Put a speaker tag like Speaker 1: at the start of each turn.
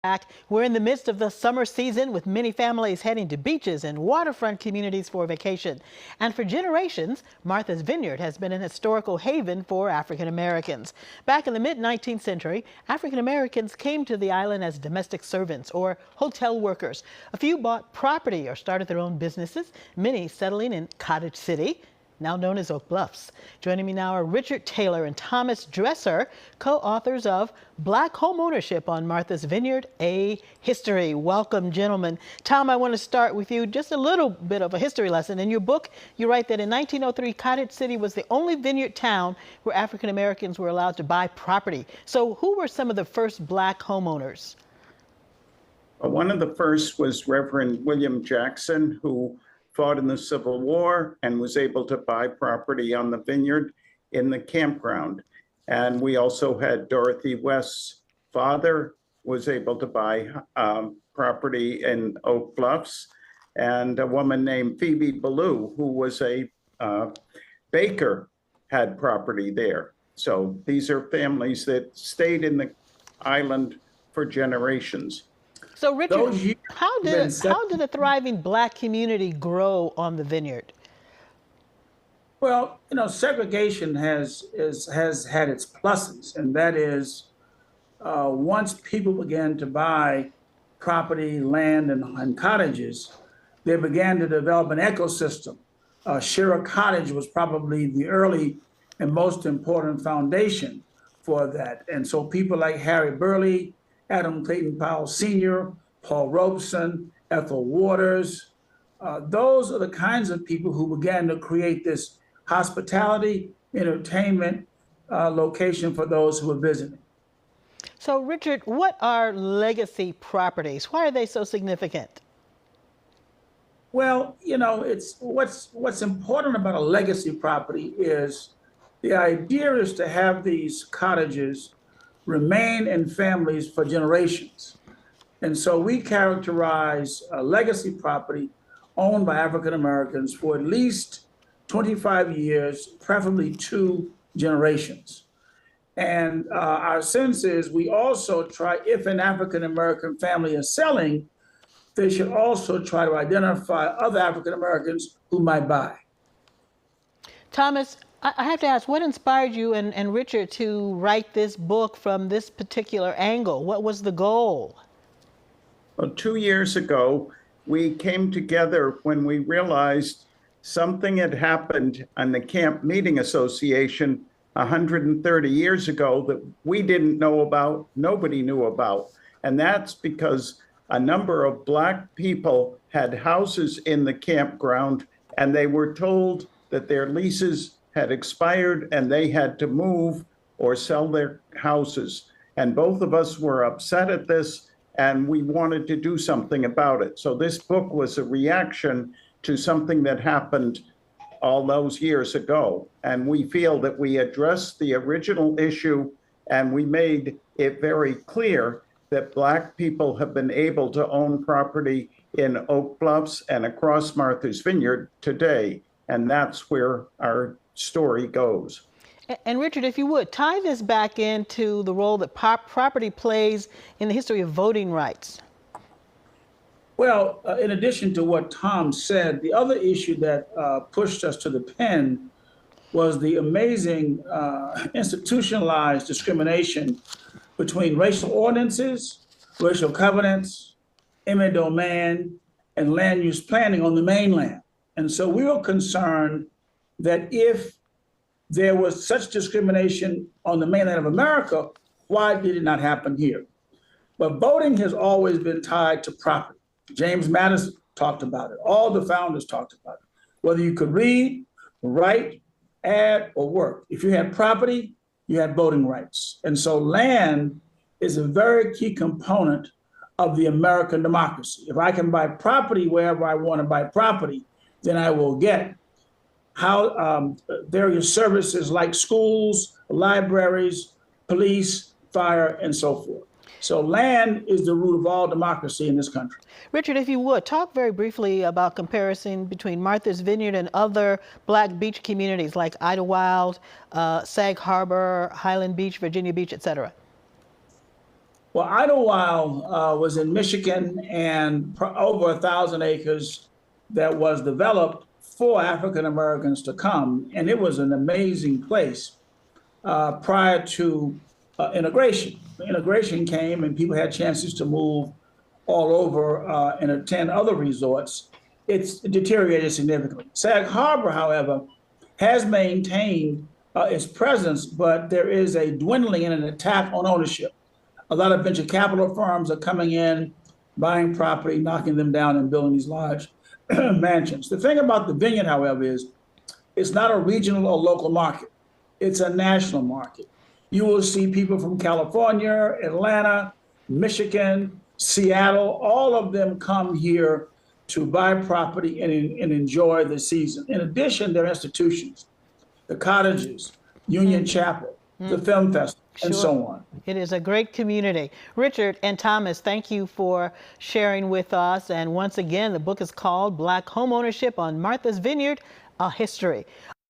Speaker 1: Back. We're in the midst of the summer season with many families heading to beaches and waterfront communities for vacation. And for generations, Martha's Vineyard has been an historical haven for African Americans. Back in the mid-19th century, African Americans came to the island as domestic servants or hotel workers. A few bought property or started their own businesses, many settling in Cottage City, now known as Oak Bluffs. Joining me now are Richard Taylor and Thomas Dresser, co-authors of Black Homeownership on Martha's Vineyard, A History. Welcome, gentlemen. Tom, I want to start with you. Just a little bit of a history lesson. In your book, you write that in 1903, Cottage City was the only vineyard town where African Americans were allowed to buy property. So who were some of the first black homeowners?
Speaker 2: One of the first was Reverend William Jackson, who fought in the Civil War and was able to buy property on the vineyard in the campground. And we also had Dorothy West's father was able to buy property in Oak Bluffs, and a woman named Phoebe Ballou, who was a baker, had property there. So these are families that stayed in the island for generations.
Speaker 1: So Richard, how did a thriving black community grow on the vineyard?
Speaker 3: Well, you know, segregation has had its pluses, and that is once people began to buy property, land, and cottages, they began to develop an ecosystem. Shira Cottage was probably the early and most important foundation for that. And so people like Harry Burleigh, Adam Clayton Powell Sr., Paul Robeson, Ethel Waters. Those are the kinds of people who began to create this hospitality, entertainment location for those who are visiting.
Speaker 1: So Richard, what are legacy properties? Why are they so significant?
Speaker 3: Well, you know, it's what's important about a legacy property is the idea is to have these cottages remain in families for generations. And so we characterize a legacy property owned by African Americans for at least 25 years, preferably 2 generations. And our sense is we also try, if an African American family is selling, they should also try to identify other African Americans who might buy.
Speaker 1: Thomas, I have to ask, what inspired you and Richard to write this book from this particular angle? What was the goal?
Speaker 2: Well, 2 years ago, we came together when we realized something had happened on the Camp Meeting Association 130 years ago that we didn't know about, nobody knew about. And that's because a number of Black people had houses in the campground, and they were told that their leases had expired and they had to move or sell their houses. And both of us were upset at this, and we wanted to do something about it. So this book was a reaction to something that happened all those years ago. And we feel that we addressed the original issue, and we made it very clear that Black people have been able to own property in Oak Bluffs and across Martha's Vineyard today. And that's where our story goes.
Speaker 1: And Richard, if you would, tie this back into the role that property plays in the history of voting rights.
Speaker 3: Well, in addition to what Tom said, the other issue that pushed us to the pen was the amazing institutionalized discrimination between racial ordinances, racial covenants, eminent domain, and land use planning on the mainland. And so we were concerned that if there was such discrimination on the mainland of America, why did it not happen here? But voting has always been tied to property. James Madison talked about it. All the founders talked about it. Whether you could read, write, add, or work. If you had property, you had voting rights. And so land is a very key component of the American democracy. If I can buy property wherever I want to buy property, then I will get how various services like schools, libraries, police, fire, and so forth. So land is the root of all democracy in this country.
Speaker 1: Richard, if you would, talk very briefly about comparison between Martha's Vineyard and other Black beach communities like Idlewild, Sag Harbor, Highland Beach, Virginia Beach, et cetera.
Speaker 3: Well, Idlewild was in Michigan, and over 1,000 acres that was developed for African Americans to come, and it was an amazing place prior to integration. Integration came, and people had chances to move all over and attend other resorts. It's deteriorated significantly. Sag Harbor, however, has maintained its presence, but there is a dwindling and an attack on ownership. A lot of venture capital firms are coming in, buying property, knocking them down, and building these large mansions. The thing about the vineyard, however, is it's not a regional or local market. It's a national market. You will see people from California, Atlanta, Michigan, Seattle, all of them come here to buy property and enjoy the season. In addition, there are institutions, the cottages, Union Chapel, the Film Festival, and so on.
Speaker 1: It is a great community. Richard and Thomas, thank you for sharing with us. And once again, the book is called Black Homeownership on Martha's Vineyard, A History.